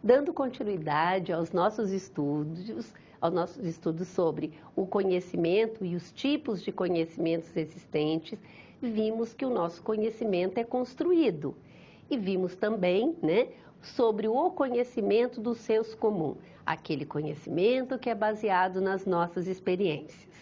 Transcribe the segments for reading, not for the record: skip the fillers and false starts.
dando continuidade aos nossos estudos sobre o conhecimento e os tipos de conhecimentos existentes, vimos que o nosso conhecimento é construído. E vimos também, né, sobre o conhecimento do senso comum, aquele conhecimento que é baseado nas nossas experiências.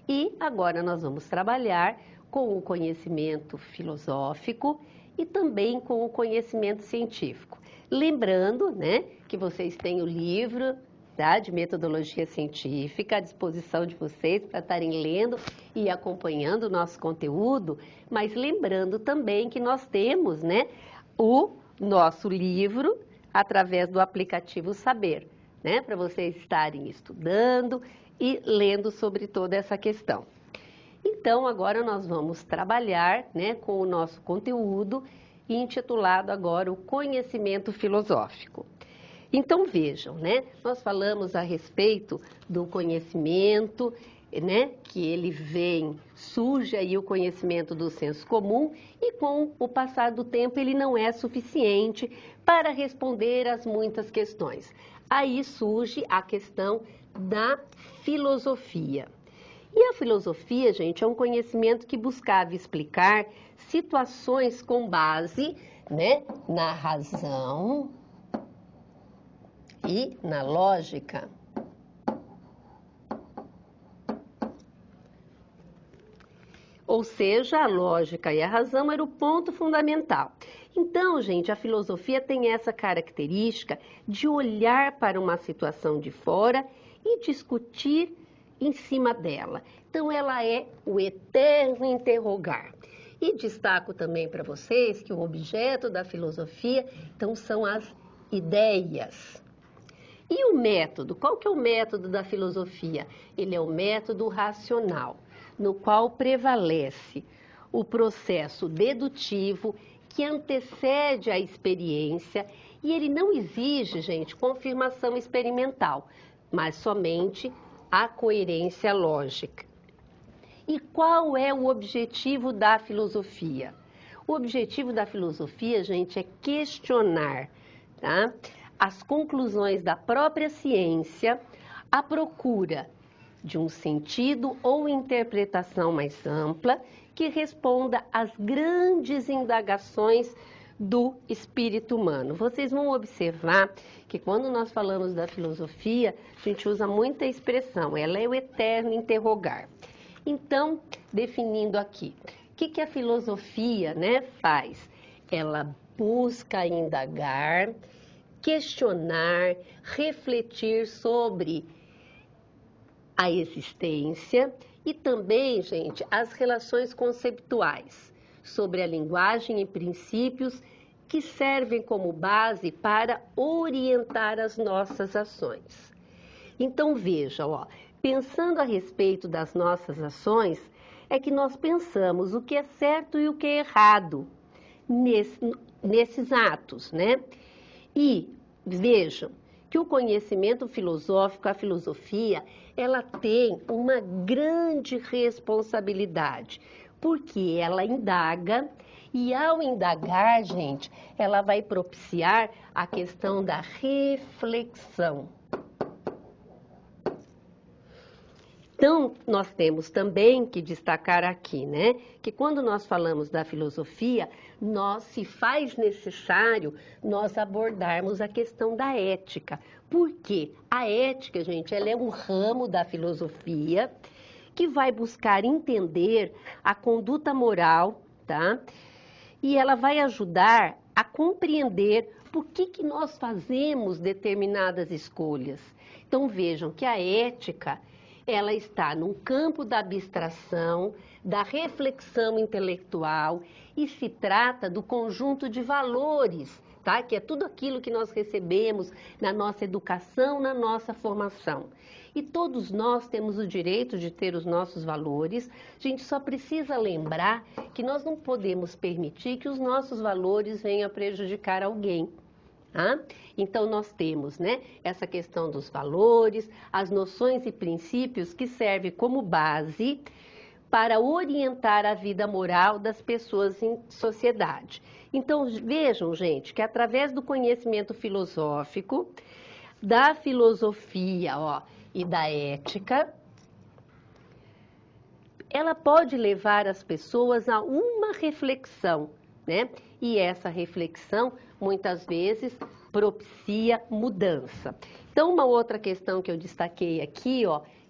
E agora nós vamos trabalhar com o conhecimento filosófico e também com o conhecimento científico. Lembrando, né, que vocês têm o livro, tá, de metodologia científica à disposição de vocês para estarem lendo e acompanhando o nosso conteúdo, mas lembrando também que nós temos, né, o nosso livro através do aplicativo Saber, né, para vocês estarem estudando e lendo sobre toda essa questão. Então, agora nós vamos trabalhar, né, com o nosso conteúdo intitulado agora o conhecimento filosófico. Então, vejam, né, nós falamos a respeito do conhecimento, né, que ele surge aí o conhecimento do senso comum e com o passar do tempo ele não é suficiente para responder às muitas questões. Aí surge a questão da filosofia. E a filosofia, gente, é um conhecimento que buscava explicar situações com base, né, na razão e na lógica. Ou seja, a lógica e a razão era o ponto fundamental. Então, gente, a filosofia tem essa característica de olhar para uma situação de fora e discutir em cima dela. Então, ela é o eterno interrogar. E destaco também para vocês que o objeto da filosofia, então, são as ideias. E o método? Qual que é o método da filosofia? Ele é o método racional, no qual prevalece o processo dedutivo que antecede a experiência e ele não exige, gente, confirmação experimental, mas somente a coerência lógica. E qual é o objetivo da filosofia? O objetivo da filosofia, gente, é questionar, tá, as conclusões da própria ciência à procura de um sentido ou interpretação mais ampla que responda às grandes indagações do espírito humano. Vocês vão observar que quando nós falamos da filosofia, a gente usa muita expressão, ela é o eterno interrogar. Então, definindo aqui, o que a filosofia, né, faz? Ela busca indagar, questionar, refletir sobre a existência e também, gente, as relações conceituais sobre a linguagem e princípios que servem como base para orientar as nossas ações. Então, veja, ó, pensando a respeito das nossas ações, é que nós pensamos o que é certo e o que é errado nesses atos, né? E vejam que o conhecimento filosófico, a filosofia, ela tem uma grande responsabilidade, porque ela indaga e ao indagar, gente, ela vai propiciar a questão da reflexão. Então, nós temos também que destacar aqui, né, que quando nós falamos da filosofia, se faz necessário nós abordarmos a questão da ética. Por quê? A ética, gente, ela é um ramo da filosofia que vai buscar entender a conduta moral, tá? E ela vai ajudar a compreender por que nós fazemos determinadas escolhas. Então, vejam que a ética ela está no campo da abstração, da reflexão intelectual e se trata do conjunto de valores, tá? Que é tudo aquilo que nós recebemos na nossa educação, na nossa formação. E todos nós temos o direito de ter os nossos valores, a gente só precisa lembrar que nós não podemos permitir que os nossos valores venham a prejudicar alguém. Tá? Então, nós temos, né, essa questão dos valores, as noções e princípios que servem como base para orientar a vida moral das pessoas em sociedade. Então, vejam, gente, que através do conhecimento filosófico, da filosofia, e da ética, ela pode levar as pessoas a uma reflexão, né? E essa reflexão, muitas vezes, propicia mudança. Então, uma outra questão que eu destaquei aqui,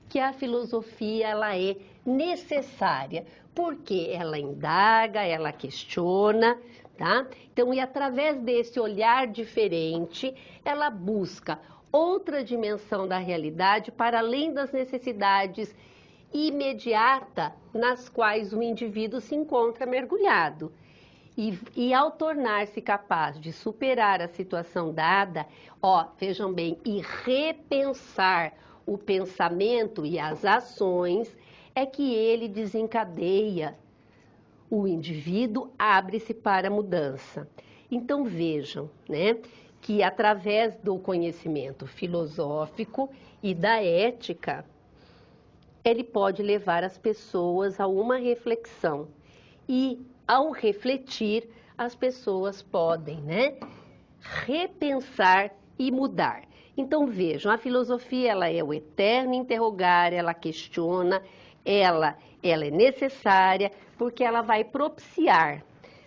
que a filosofia, ela é necessária, porque ela indaga, ela questiona, tá? Então, e através desse olhar diferente, ela busca outra dimensão da realidade para além das necessidades imediata nas quais o indivíduo se encontra mergulhado. E ao tornar-se capaz de superar a situação dada, vejam bem, e repensar o pensamento e as ações, é que ele desencadeia, o indivíduo abre-se para a mudança. Então vejam, né, que através do conhecimento filosófico e da ética, ele pode levar as pessoas a uma reflexão. E, ao refletir, as pessoas podem, né, repensar e mudar. Então, vejam, a filosofia, ela é o eterno interrogar, ela questiona, ela é necessária, porque ela vai propiciar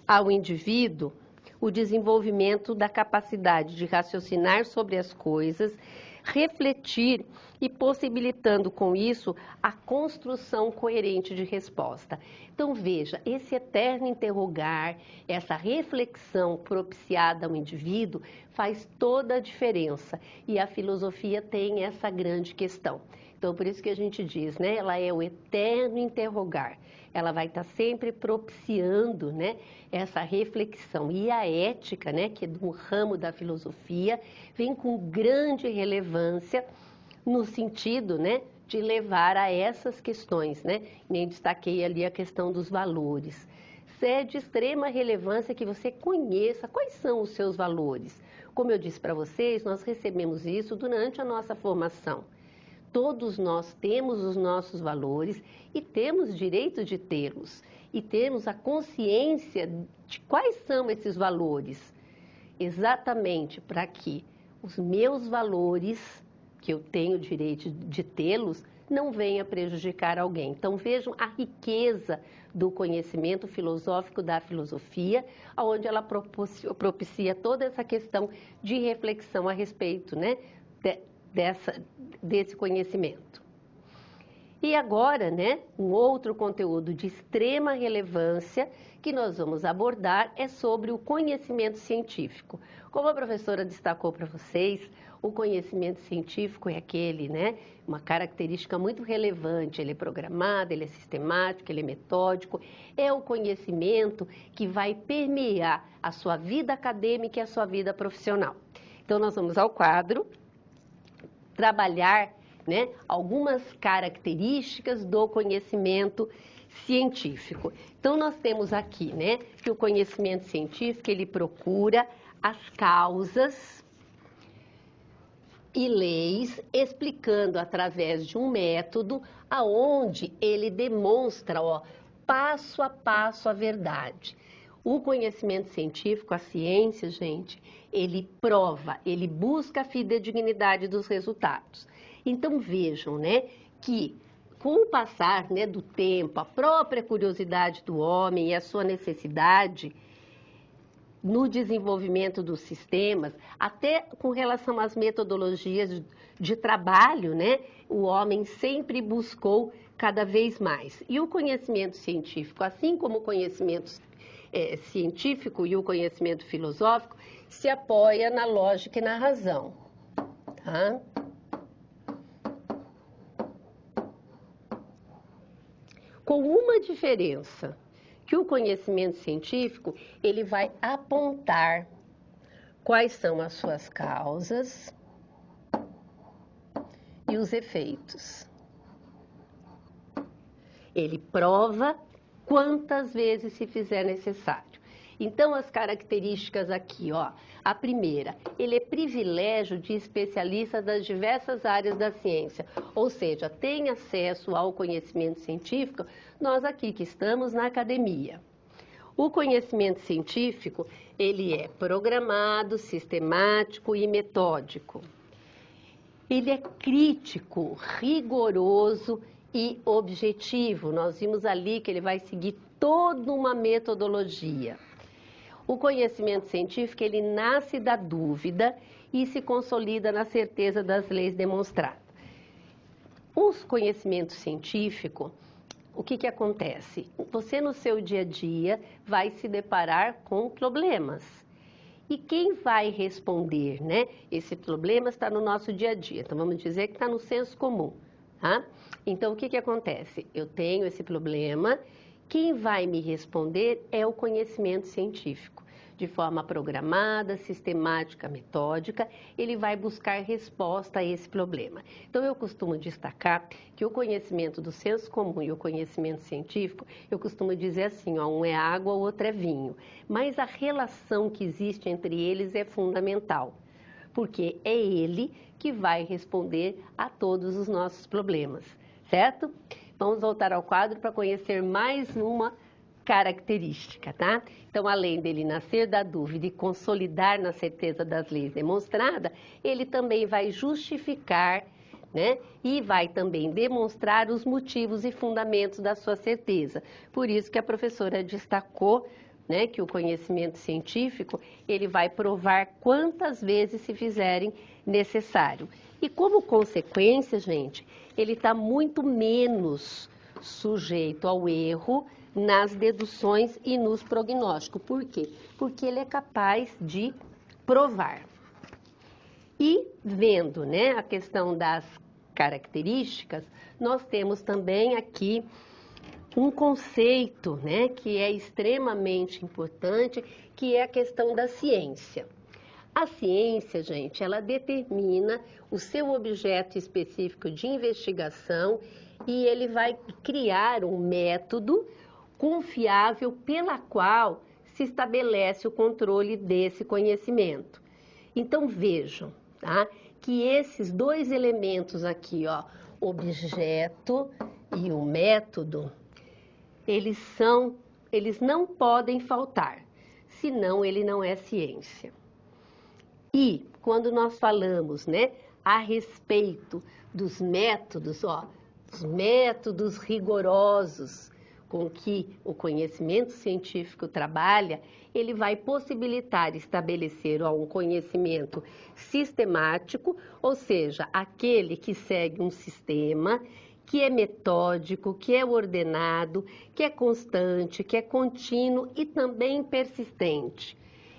ao indivíduo o desenvolvimento da capacidade de raciocinar sobre as coisas, refletir e possibilitando com isso a construção coerente de resposta. Então veja, esse eterno interrogar, essa reflexão propiciada ao indivíduo faz toda a diferença e a filosofia tem essa grande questão. Então por isso que a gente diz, né, ela é o eterno interrogar. Ela vai estar sempre propiciando, né, essa reflexão. E a ética, né, que é do ramo da filosofia, vem com grande relevância no sentido, né, de levar a essas questões, né? Nem destaquei ali a questão dos valores. É de extrema relevância que você conheça quais são os seus valores. Como eu disse para vocês, nós recebemos isso durante a nossa formação. Todos nós temos os nossos valores e temos direito de tê-los. E temos a consciência de quais são esses valores. Exatamente para que os meus valores, que eu tenho direito de tê-los, não venha prejudicar alguém. Então vejam a riqueza do conhecimento filosófico da filosofia, onde ela propicia toda essa questão de reflexão a respeito, né, desse conhecimento. E agora, né, um outro conteúdo de extrema relevância que nós vamos abordar é sobre o conhecimento científico. Como a professora destacou para vocês, o conhecimento científico é aquele, né, uma característica muito relevante, ele é programado, ele é sistemático, ele é metódico, é o conhecimento que vai permear a sua vida acadêmica e a sua vida profissional. Então nós vamos ao quadro trabalhar, né, algumas características do conhecimento científico. Então nós temos aqui, né, que o conhecimento científico ele procura as causas e leis, explicando através de um método aonde ele demonstra, passo a passo a verdade. O conhecimento científico, a ciência, gente, ele prova, ele busca a fidedignidade dos resultados. Então vejam, né, que com o passar, né, do tempo, a própria curiosidade do homem e a sua necessidade no desenvolvimento dos sistemas, até com relação às metodologias de trabalho, né, o homem sempre buscou cada vez mais. E o conhecimento científico, assim como o conhecimento científico e o conhecimento filosófico, se apoia na lógica e na razão, tá? Com uma diferença, que o conhecimento científico, ele vai apontar quais são as suas causas e os efeitos. Ele prova quantas vezes se fizer necessário. Então, as características aqui, ó. A primeira, ele é privilégio de especialistas das diversas áreas da ciência, ou seja, tem acesso ao conhecimento científico, nós aqui que estamos na academia. O conhecimento científico, ele é programado, sistemático e metódico. Ele é crítico, rigoroso e objetivo. Nós vimos ali que ele vai seguir toda uma metodologia. O conhecimento científico, ele nasce da dúvida e se consolida na certeza das leis demonstradas. O conhecimento científico, o que acontece? Você no seu dia a dia vai se deparar com problemas. E quem vai responder, né? Esse problema está no nosso dia a dia, então vamos dizer que está no senso comum, tá? Então o que acontece? Eu tenho esse problema, quem vai me responder é o conhecimento científico. De forma programada, sistemática, metódica, ele vai buscar resposta a esse problema. Então, eu costumo destacar que o conhecimento do senso comum e o conhecimento científico, eu costumo dizer assim, ó, um é água, o outro é vinho. Mas a relação que existe entre eles é fundamental, porque é ele que vai responder a todos os nossos problemas, certo? Vamos voltar ao quadro para conhecer mais uma característica, tá? Então, além dele nascer da dúvida e consolidar na certeza das leis demonstradas, ele também vai justificar, né? E vai também demonstrar os motivos e fundamentos da sua certeza. Por isso que a professora destacou, né, que o conhecimento científico, ele vai provar quantas vezes se fizerem necessário. E como consequência, gente, ele está muito menos sujeito ao erro nas deduções e nos prognósticos. Por quê? Porque ele é capaz de provar. E vendo, né, a questão das características, nós temos também aqui um conceito, né, que é extremamente importante, que é a questão da ciência. A ciência, gente, ela determina o seu objeto específico de investigação e ele vai criar um método confiável pela qual se estabelece o controle desse conhecimento. Então, vejam, tá, que esses dois elementos aqui, ó, objeto e o método, eles não podem faltar, senão ele não é ciência. E quando nós falamos, né, a respeito dos métodos, ó, os métodos rigorosos com que o conhecimento científico trabalha, ele vai possibilitar estabelecer ó, um conhecimento sistemático, ou seja, aquele que segue um sistema, que é metódico, que é ordenado, que é constante, que é contínuo e também persistente.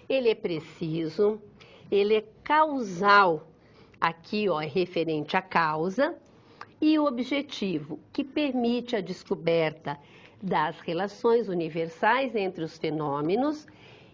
Ele é preciso, ele é causal, aqui ó, é referente à causa, e o objetivo, que permite a descoberta das relações universais entre os fenômenos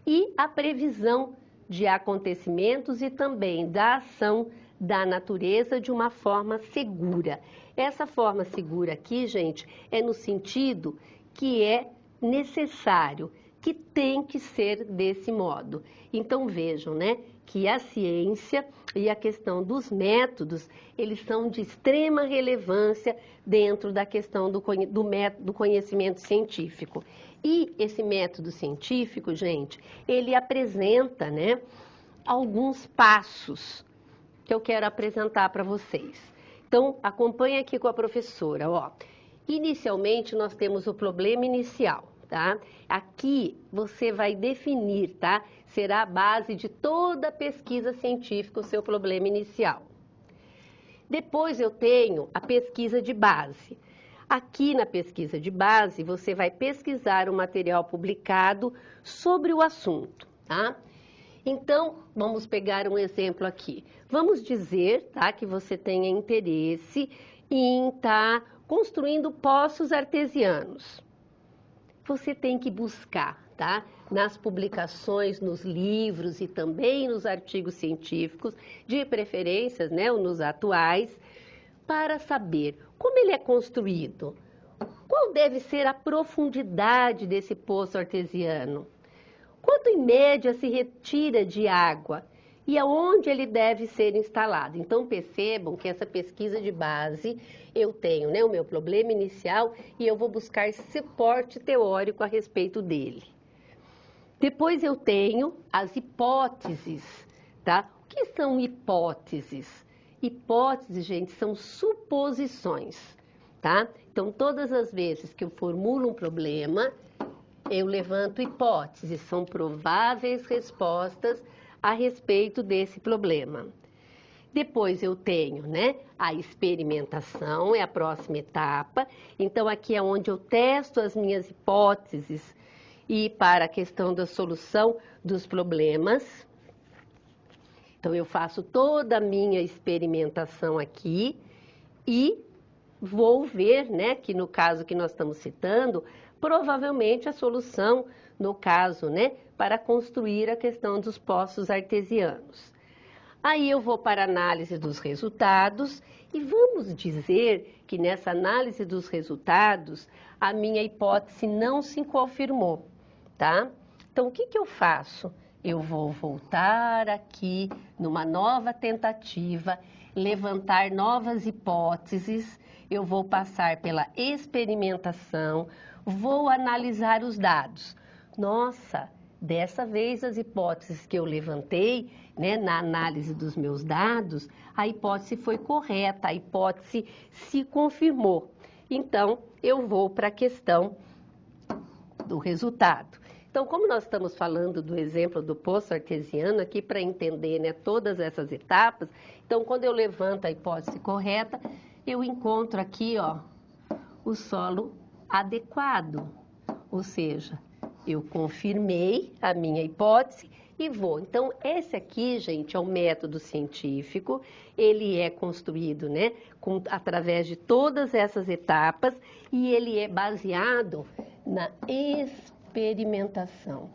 e a previsão de acontecimentos e também da ação da natureza de uma forma segura. Essa forma segura aqui, gente, é no sentido que é necessário, que tem que ser desse modo. Então vejam, né, que a ciência e a questão dos métodos, eles são de extrema relevância dentro da questão do conhecimento científico. E esse método científico, gente, ele apresenta, né, alguns passos que eu quero apresentar para vocês. Então, acompanhe aqui com a professora, ó. Inicialmente, nós temos o problema inicial. Tá? Aqui você vai definir, tá? Será a base de toda a pesquisa científica o seu problema inicial. Depois eu tenho a pesquisa de base. Aqui na pesquisa de base você vai pesquisar o material publicado sobre o assunto, tá? Então, vamos pegar um exemplo aqui. Vamos dizer, tá, que você tenha interesse em estar construindo poços artesianos. Você tem que buscar, tá? Nas publicações, nos livros e também nos artigos científicos, de preferências, né, nos atuais, para saber como ele é construído, qual deve ser a profundidade desse poço artesiano, Quanto em média se retira de água e aonde ele deve ser instalado? Então percebam que essa pesquisa de base, eu tenho, né, o meu problema inicial e eu vou buscar suporte teórico a respeito dele. Depois eu tenho as hipóteses, tá? O que são hipóteses? Hipóteses, gente, são suposições, tá? Então, todas as vezes que eu formulo um problema, eu levanto hipóteses, são prováveis respostas a respeito desse problema. Depois eu tenho, né, a experimentação, é a próxima etapa. Então, aqui é onde eu testo as minhas hipóteses e para a questão da solução dos problemas. Então, eu faço toda a minha experimentação aqui e vou ver, né, que no caso que nós estamos citando, provavelmente a solução, no caso, né, para construir a questão dos poços artesianos. Aí eu vou para a análise dos resultados e vamos dizer que nessa análise dos resultados, a minha hipótese não se confirmou, tá? Então, o que eu faço? Eu vou voltar aqui numa nova tentativa, levantar novas hipóteses, eu vou passar pela experimentação, vou analisar os dados. Nossa, dessa vez as hipóteses que eu levantei, né, na análise dos meus dados, a hipótese foi correta, a hipótese se confirmou. Então, eu vou para a questão do resultado. Então, como nós estamos falando do exemplo do poço artesiano aqui para entender, né, todas essas etapas, então quando eu levanto a hipótese correta, eu encontro aqui, ó, o solo adequado, ou seja, eu confirmei a minha hipótese e vou. Então, esse aqui, gente, é um método científico, ele é construído, né, através de todas essas etapas e ele é baseado na experimentação.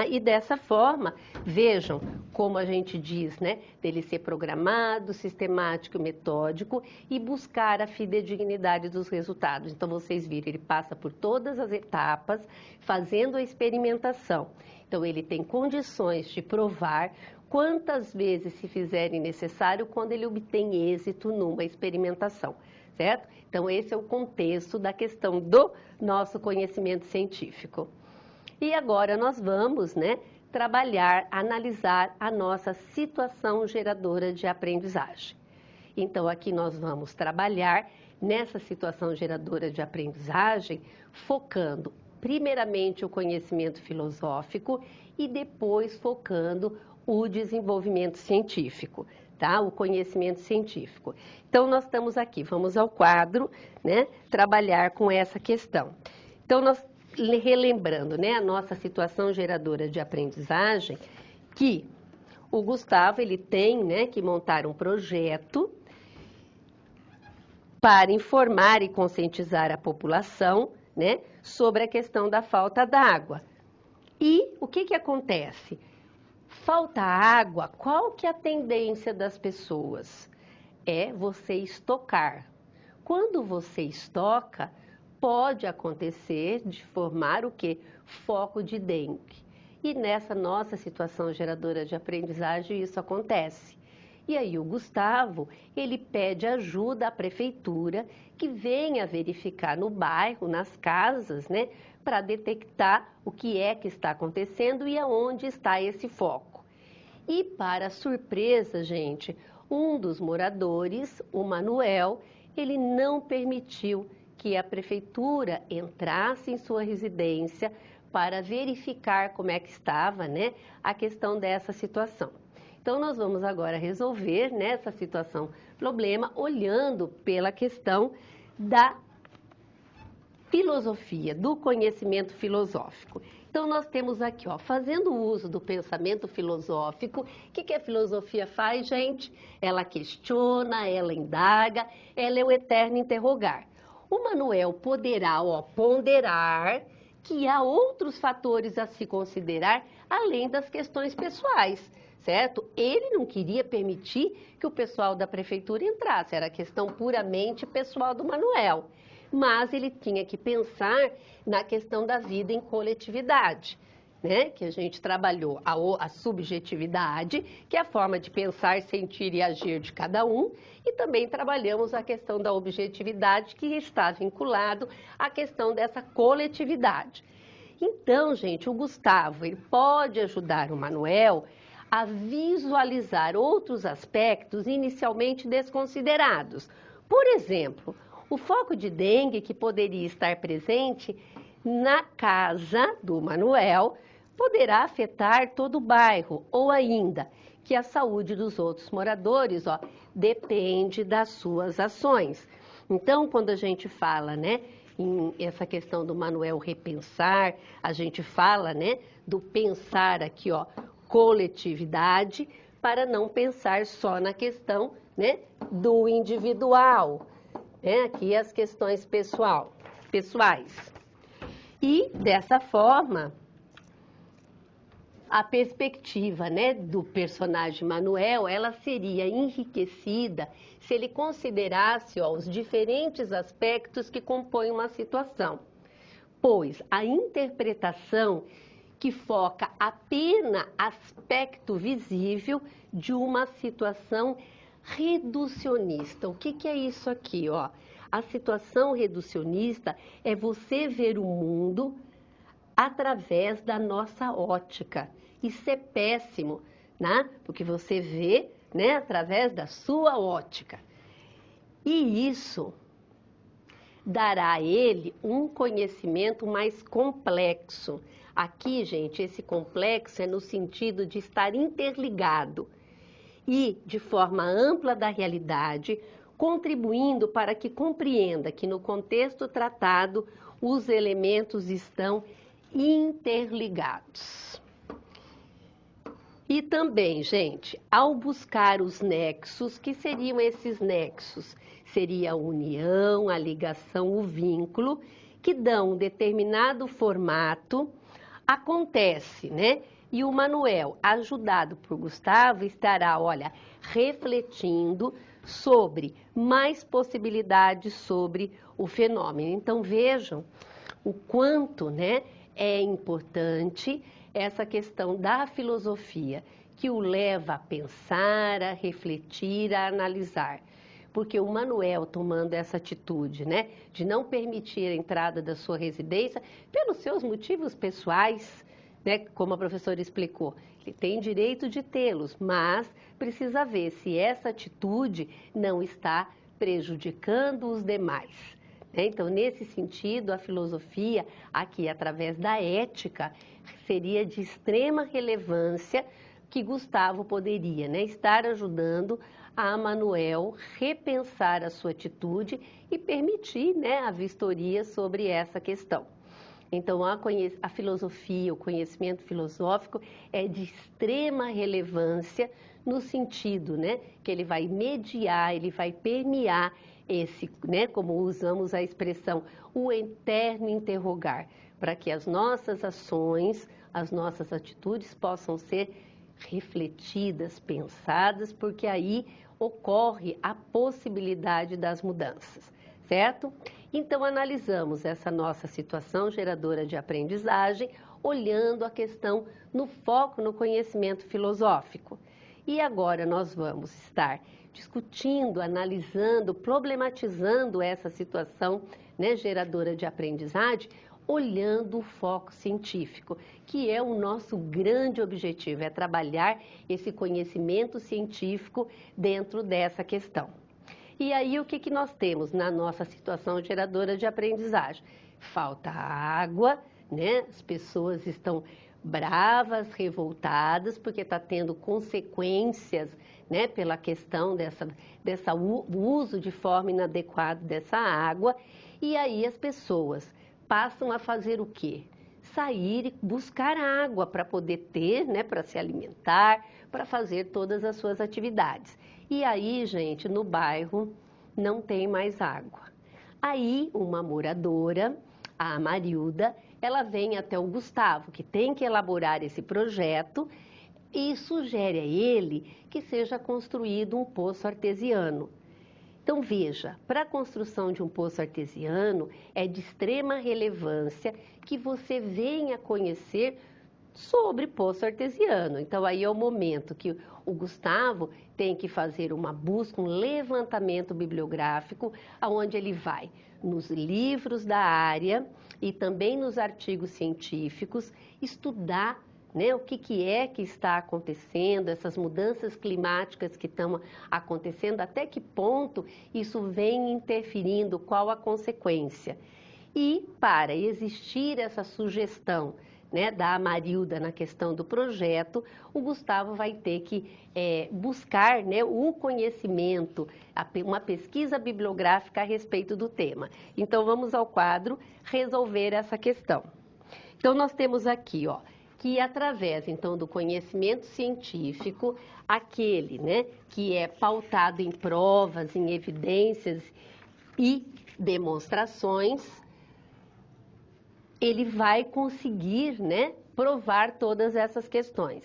E dessa forma, vejam como a gente diz, né, dele ser programado, sistemático, metódico e buscar a fidedignidade dos resultados. Então, vocês viram, ele passa por todas as etapas, fazendo a experimentação. Então, ele tem condições de provar quantas vezes se fizerem necessário quando ele obtém êxito numa experimentação, certo? Então, esse é o contexto da questão do nosso conhecimento científico. E agora nós vamos, né, trabalhar, analisar a nossa situação geradora de aprendizagem. Então, aqui nós vamos trabalhar nessa situação geradora de aprendizagem, focando primeiramente o conhecimento filosófico e depois focando o desenvolvimento científico, tá? O conhecimento científico. Então, nós estamos aqui, vamos ao quadro, né, trabalhar com essa questão. Então, nós relembrando, né, a nossa situação geradora de aprendizagem, que o Gustavo ele tem, né, que montar um projeto para informar e conscientizar a população, né, sobre a questão da falta d'água. E o que acontece? Falta água, qual que é a tendência das pessoas? É você estocar. Quando você estoca, pode acontecer de formar o quê? Foco de dengue. E nessa nossa situação geradora de aprendizagem isso acontece. E aí o Gustavo, ele pede ajuda à prefeitura que venha verificar no bairro, nas casas, né, para detectar o que é que está acontecendo e aonde está esse foco. E para surpresa, gente, um dos moradores, o Manuel, ele não permitiu que a prefeitura entrasse em sua residência para verificar como é que estava, né, a questão dessa situação. Então, nós vamos agora resolver, né, essa situação, problema, olhando pela questão da filosofia, do conhecimento filosófico. Então, nós temos aqui, ó, fazendo uso do pensamento filosófico, o que a filosofia faz, gente? Ela questiona, ela indaga, ela é o eterno interrogar. O Manuel poderá, ó, ponderar que há outros fatores a se considerar além das questões pessoais, certo? Ele não queria permitir que o pessoal da prefeitura entrasse, era questão puramente pessoal do Manuel. mas ele tinha que pensar na questão da vida em coletividade, né? Que a gente trabalhou a subjetividade, que é a forma de pensar, sentir e agir de cada um, e também trabalhamos a questão da objetividade, que está vinculado à questão dessa coletividade. Então, gente, o Gustavo ele pode ajudar o Manuel a visualizar outros aspectos inicialmente desconsiderados. Por exemplo, o foco de dengue que poderia estar presente na casa do Manuel poderá afetar todo o bairro, ou ainda que a saúde dos outros moradores, depende das suas ações. Então, quando a gente fala, né, em essa questão do Manuel repensar, a gente fala, né, do pensar aqui, coletividade, para não pensar só na questão, né, do individual, né, aqui as questões pessoais. E dessa forma, a perspectiva, né, do personagem Manuel, ela seria enriquecida se ele considerasse os diferentes aspectos que compõem uma situação. Pois a interpretação que foca apenas aspecto visível de uma situação reducionista. O que é isso aqui, A situação reducionista é você ver o mundo através da nossa ótica. Isso é péssimo, né? Porque você vê, né, através da sua ótica. E isso dará a ele um conhecimento mais complexo. Aqui, gente, esse complexo é no sentido de estar interligado e de forma ampla da realidade, contribuindo para que compreenda que no contexto tratado os elementos estão interligados. E também, gente, ao buscar os nexos, que seriam esses nexos? Seria a união, a ligação, o vínculo, que dão um determinado formato, acontece, né? E o Manuel, ajudado por Gustavo, estará, refletindo sobre mais possibilidades sobre o fenômeno. Então, vejam o quanto, né, é importante essa questão da filosofia, que o leva a pensar, a refletir, a analisar. Porque o Manuel tomando essa atitude, né, de não permitir a entrada da sua residência pelos seus motivos pessoais, né, como a professora explicou, ele tem direito de tê-los, mas precisa ver se essa atitude não está prejudicando os demais. Então, nesse sentido, a filosofia, aqui através da ética, seria de extrema relevância que Gustavo poderia, né, estar ajudando a Manuel repensar a sua atitude e permitir, né, a vistoria sobre essa questão. Então, a filosofia, o conhecimento filosófico é de extrema relevância no sentido, né, que ele vai mediar, ele vai permear esse, né, como usamos a expressão, o eterno interrogar, para que as nossas ações, as nossas atitudes possam ser refletidas, pensadas, porque aí ocorre a possibilidade das mudanças, certo? Então, analisamos essa nossa situação geradora de aprendizagem, olhando a questão no foco no conhecimento filosófico. E agora nós vamos estar discutindo, analisando, problematizando essa situação, né, geradora de aprendizagem, olhando o foco científico, que é o nosso grande objetivo, é trabalhar esse conhecimento científico dentro dessa questão. E aí, o que nós temos na nossa situação geradora de aprendizagem? Falta água, né? As pessoas estão bravas, revoltadas, porque está tendo consequências, né, pela questão dessa uso de forma inadequada dessa água. E aí as pessoas passam a fazer o quê? Sair e buscar água para poder ter, né, para se alimentar, para fazer todas as suas atividades. E aí, gente, no bairro não tem mais água. Aí, uma moradora, a Marilda, ela vem até o Gustavo, que tem que elaborar esse projeto, e sugere a ele que seja construído um poço artesiano. Então veja, para a construção de um poço artesiano é de extrema relevância que você venha conhecer sobre poço artesiano. Então aí é o momento que o Gustavo tem que fazer uma busca, um levantamento bibliográfico, aonde ele vai nos livros da área e também nos artigos científicos estudar, né, o que é que está acontecendo, essas mudanças climáticas que estão acontecendo, até que ponto isso vem interferindo, qual a consequência. E para existir essa sugestão, né, da Amarilda na questão do projeto, o Gustavo vai ter que buscar, né, o conhecimento, uma pesquisa bibliográfica a respeito do tema. Então vamos ao quadro resolver essa questão. Então nós temos aqui, ó, que através então do conhecimento científico, aquele, né, que é pautado em provas, em evidências e demonstrações, ele vai conseguir, né, provar todas essas questões.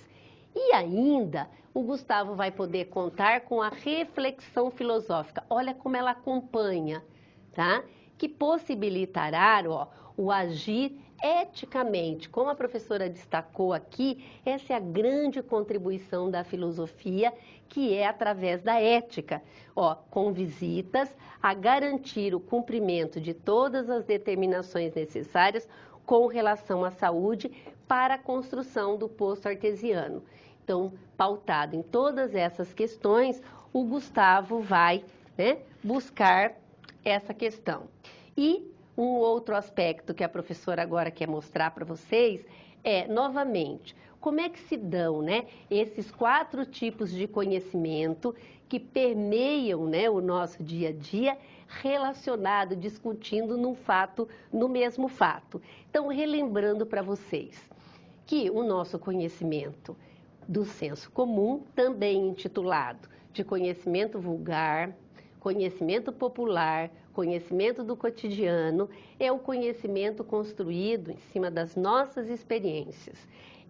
E ainda, o Gustavo vai poder contar com a reflexão filosófica. Olha como ela acompanha, tá? Que possibilitará, ó, o agir eticamente. Como a professora destacou aqui, essa é a grande contribuição da filosofia, que é através da ética, ó, com visitas a garantir o cumprimento de todas as determinações necessárias com relação à saúde para a construção do poço artesiano. Então, pautado em todas essas questões, o Gustavo vai, né, buscar essa questão. E um outro aspecto que a professora agora quer mostrar para vocês é, novamente, como é que se dão, né, esses 4 tipos de conhecimento que permeiam, né, o nosso dia a dia, relacionado, discutindo num fato, no mesmo fato. Então, relembrando para vocês que o nosso conhecimento do senso comum, também intitulado de conhecimento vulgar, conhecimento popular, conhecimento do cotidiano, é o conhecimento construído em cima das nossas experiências.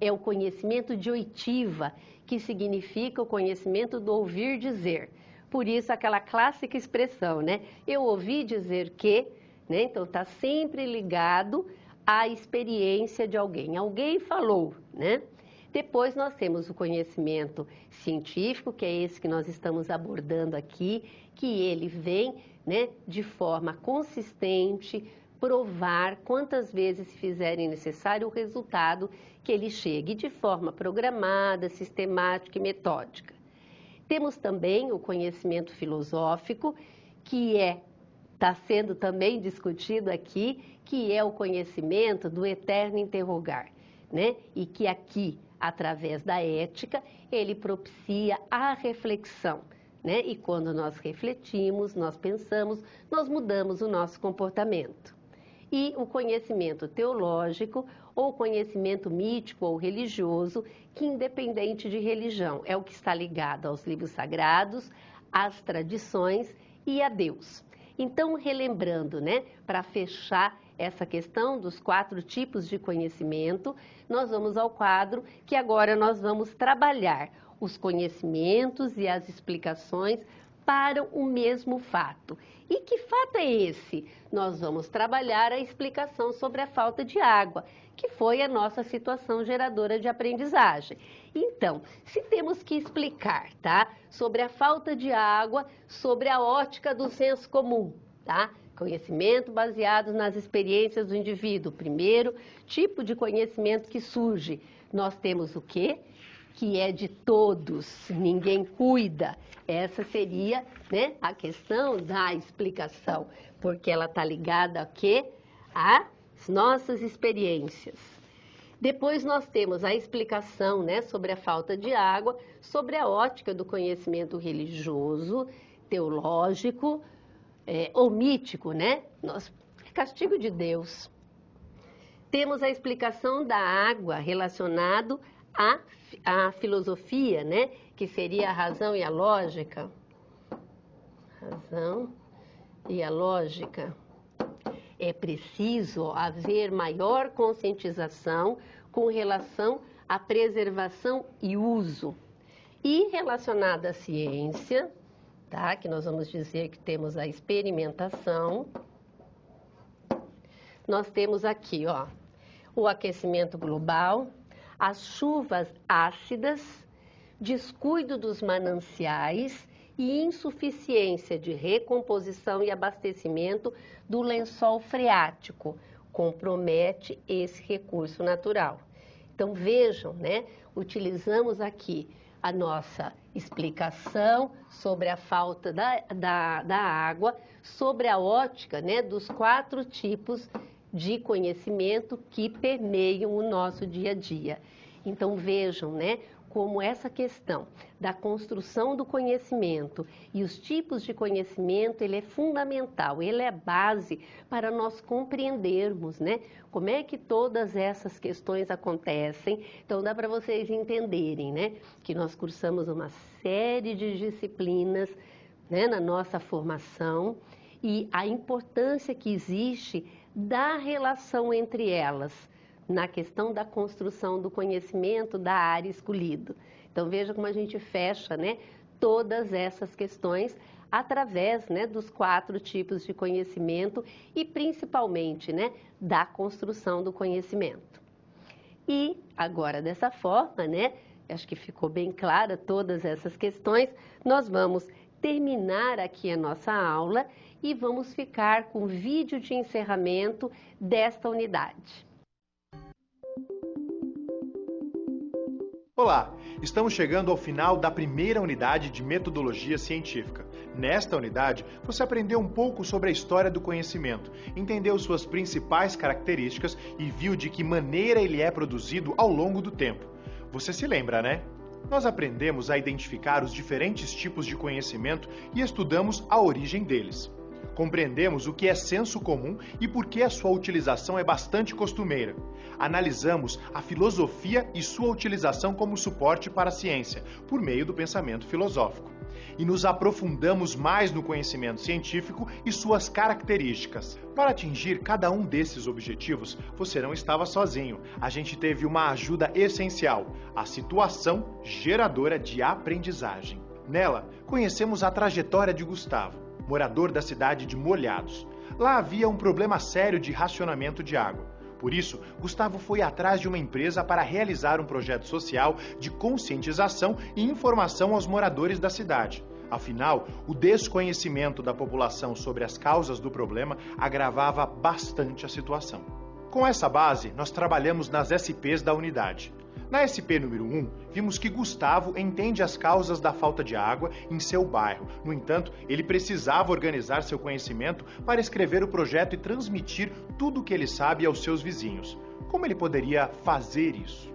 É o conhecimento de oitiva, que significa o conhecimento do ouvir dizer. Por isso, aquela clássica expressão, né? Eu ouvi dizer que, né? Então, está sempre ligado à experiência de alguém. Alguém falou, né? Depois nós temos o conhecimento científico, que é esse que nós estamos abordando aqui, que ele vem, né, de forma consistente, provar quantas vezes se fizerem necessário o resultado que ele chegue de forma programada, sistemática e metódica. Temos também o conhecimento filosófico, que está sendo também discutido aqui, que é o conhecimento do eterno interrogar, né? E que aqui, através da ética, ele propicia a reflexão, né? E quando nós refletimos, nós pensamos, nós mudamos o nosso comportamento. E o conhecimento teológico, ou conhecimento mítico ou religioso, que independente de religião, é o que está ligado aos livros sagrados, às tradições e a Deus. Então, relembrando, né, para fechar essa questão dos 4 tipos de conhecimento, nós vamos ao quadro que agora nós vamos trabalhar os conhecimentos e as explicações para o mesmo fato. E que fato é esse? Nós vamos trabalhar a explicação sobre a falta de água, que foi a nossa situação geradora de aprendizagem. Então, se temos que explicar, tá, sobre a falta de água, sobre a ótica do senso comum, tá? Conhecimento baseado nas experiências do indivíduo. Primeiro tipo de conhecimento que surge, nós temos o quê? Que é de todos, ninguém cuida. Essa seria, né, a questão da explicação, porque ela está ligada a quê? Às nossas experiências. Depois nós temos a explicação, né, sobre a falta de água, sobre a ótica do conhecimento religioso, teológico, ou mítico, né? Castigo de Deus. Temos a explicação da água relacionado à filosofia, né? Que seria a razão e a lógica. Razão e a lógica. É preciso haver maior conscientização com relação à preservação e uso. E relacionada à ciência, tá? Que nós vamos dizer que temos a experimentação. Nós temos aqui, ó, o aquecimento global, as chuvas ácidas, descuido dos mananciais e insuficiência de recomposição e abastecimento do lençol freático, compromete esse recurso natural. Então vejam, né? Utilizamos aqui a nossa explicação sobre a falta da água, sobre a ótica, né, dos 4 tipos de conhecimento que permeiam o nosso dia a dia. Então vejam, né, como essa questão da construção do conhecimento e os tipos de conhecimento, ele é fundamental, ele é base para nós compreendermos, né, como é que todas essas questões acontecem. Então dá para vocês entenderem, né, que nós cursamos uma série de disciplinas, né, na nossa formação e a importância que existe da relação entre elas, na questão da construção do conhecimento da área escolhida. Então veja como a gente fecha, né, todas essas questões através, né, dos 4 tipos de conhecimento e principalmente, né, da construção do conhecimento. E agora dessa forma, né, acho que ficou bem clara todas essas questões, nós vamos terminar aqui a nossa aula e vamos ficar com o vídeo de encerramento desta unidade. Olá, estamos chegando ao final da primeira unidade de metodologia científica. Nesta unidade, você aprendeu um pouco sobre a história do conhecimento, entendeu suas principais características e viu de que maneira ele é produzido ao longo do tempo. Você se lembra, né? Nós aprendemos a identificar os diferentes tipos de conhecimento e estudamos a origem deles. Compreendemos o que é senso comum e por que a sua utilização é bastante costumeira. Analisamos a filosofia e sua utilização como suporte para a ciência, por meio do pensamento filosófico. E nos aprofundamos mais no conhecimento científico e suas características. Para atingir cada um desses objetivos, você não estava sozinho. A gente teve uma ajuda essencial, a situação geradora de aprendizagem. Nela, conhecemos a trajetória de Gustavo, morador da cidade de Molhados. Lá havia um problema sério de racionamento de água. Por isso, Gustavo foi atrás de uma empresa para realizar um projeto social de conscientização e informação aos moradores da cidade. Afinal, o desconhecimento da população sobre as causas do problema agravava bastante a situação. Com essa base, nós trabalhamos nas SPs da unidade. Na SP número 1, vimos que Gustavo entende as causas da falta de água em seu bairro. No entanto, ele precisava organizar seu conhecimento para escrever o projeto e transmitir tudo o que ele sabe aos seus vizinhos. Como ele poderia fazer isso?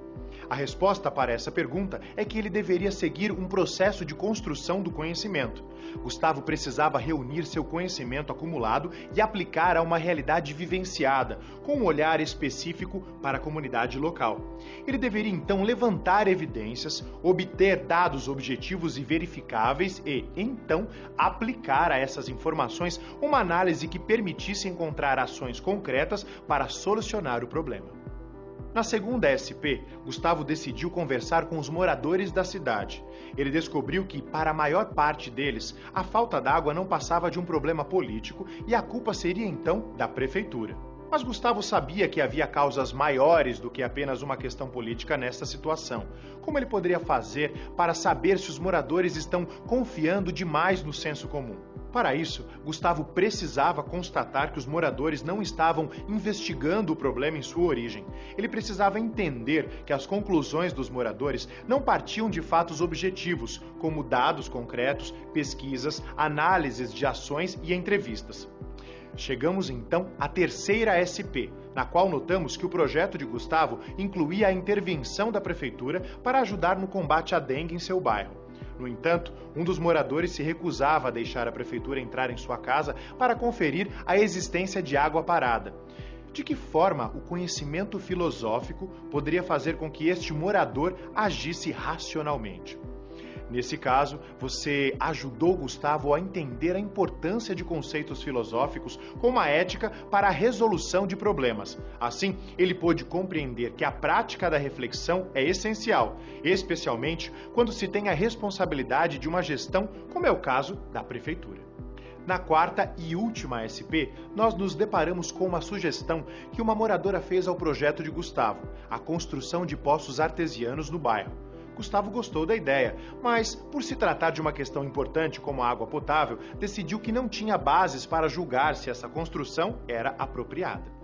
A resposta para essa pergunta é que ele deveria seguir um processo de construção do conhecimento. Gustavo precisava reunir seu conhecimento acumulado e aplicar a uma realidade vivenciada, com um olhar específico para a comunidade local. Ele deveria então levantar evidências, obter dados objetivos e verificáveis e, então, aplicar a essas informações uma análise que permitisse encontrar ações concretas para solucionar o problema. Na segunda SP, Gustavo decidiu conversar com os moradores da cidade. Ele descobriu que, para a maior parte deles, a falta d'água não passava de um problema político e a culpa seria, então, da prefeitura. Mas Gustavo sabia que havia causas maiores do que apenas uma questão política nesta situação. Como ele poderia fazer para saber se os moradores estão confiando demais no senso comum? Para isso, Gustavo precisava constatar que os moradores não estavam investigando o problema em sua origem. Ele precisava entender que as conclusões dos moradores não partiam de fatos objetivos, como dados concretos, pesquisas, análises de ações e entrevistas. Chegamos então à terceira SP, na qual notamos que o projeto de Gustavo incluía a intervenção da prefeitura para ajudar no combate à dengue em seu bairro. No entanto, um dos moradores se recusava a deixar a prefeitura entrar em sua casa para conferir a existência de água parada. De que forma o conhecimento filosófico poderia fazer com que este morador agisse racionalmente? Nesse caso, você ajudou Gustavo a entender a importância de conceitos filosóficos como a ética para a resolução de problemas. Assim, ele pôde compreender que a prática da reflexão é essencial, especialmente quando se tem a responsabilidade de uma gestão, como é o caso da prefeitura. Na quarta e última SP, nós nos deparamos com uma sugestão que uma moradora fez ao projeto de Gustavo, a construção de poços artesianos no bairro. Gustavo gostou da ideia, mas, por se tratar de uma questão importante como a água potável, decidiu que não tinha bases para julgar se essa construção era apropriada.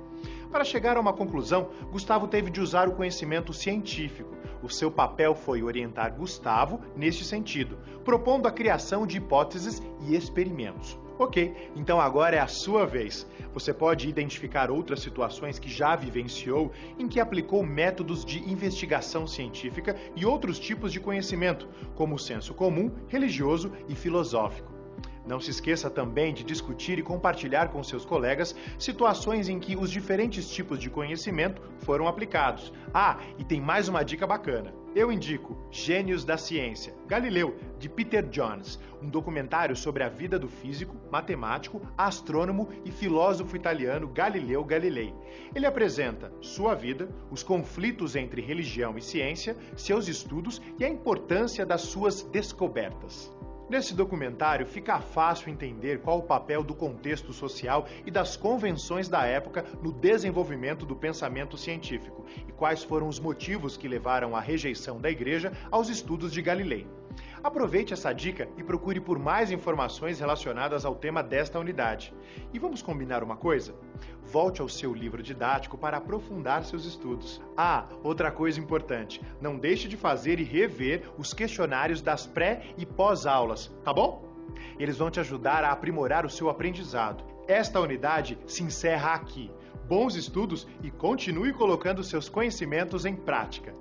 Para chegar a uma conclusão, Gustavo teve de usar o conhecimento científico. O seu papel foi orientar Gustavo neste sentido, propondo a criação de hipóteses e experimentos. Ok, então agora é a sua vez. Você pode identificar outras situações que já vivenciou em que aplicou métodos de investigação científica e outros tipos de conhecimento, como o senso comum, religioso e filosófico. Não se esqueça também de discutir e compartilhar com seus colegas situações em que os diferentes tipos de conhecimento foram aplicados. Ah, e tem mais uma dica bacana. Eu indico Gênios da Ciência, Galileu, de Peter Jones, um documentário sobre a vida do físico, matemático, astrônomo e filósofo italiano Galileu Galilei. Ele apresenta sua vida, os conflitos entre religião e ciência, seus estudos e a importância das suas descobertas. Nesse documentário fica fácil entender qual o papel do contexto social e das convenções da época no desenvolvimento do pensamento científico e quais foram os motivos que levaram à rejeição da Igreja aos estudos de Galilei. Aproveite essa dica e procure por mais informações relacionadas ao tema desta unidade. E vamos combinar uma coisa? Volte ao seu livro didático para aprofundar seus estudos. Ah, outra coisa importante, não deixe de fazer e rever os questionários das pré e pós-aulas, tá bom? Eles vão te ajudar a aprimorar o seu aprendizado. Esta unidade se encerra aqui. Bons estudos e continue colocando seus conhecimentos em prática.